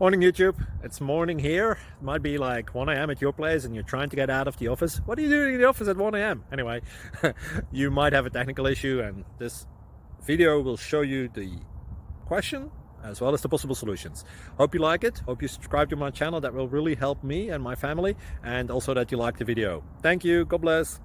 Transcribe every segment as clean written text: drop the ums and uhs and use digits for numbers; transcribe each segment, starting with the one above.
Morning YouTube, it's morning here. It might be like 1 a.m. at your place and you're trying to get out of the office. What are you doing in the office at 1 a.m.? Anyway, you might have a technical issue and this video will show you the question as well as the possible solutions. Hope you like it, hope you subscribe to my channel. That will really help me and my family, and also that you like the video. Thank you, God bless.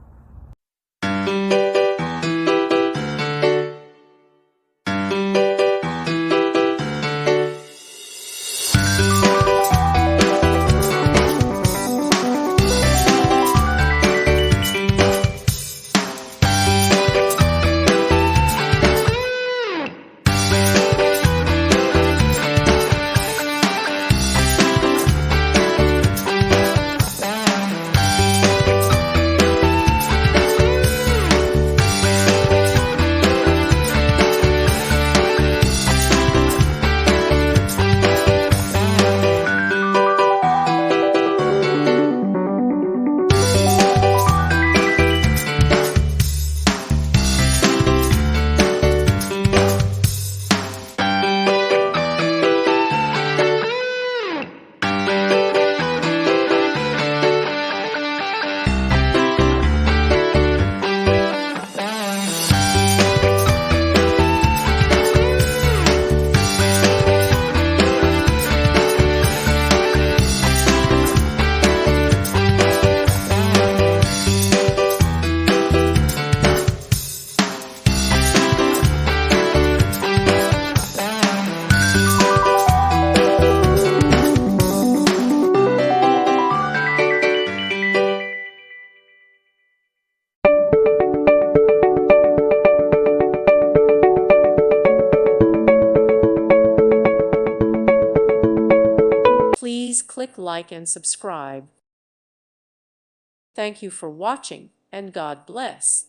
Please click like and subscribe. Thank you for watching, and God bless.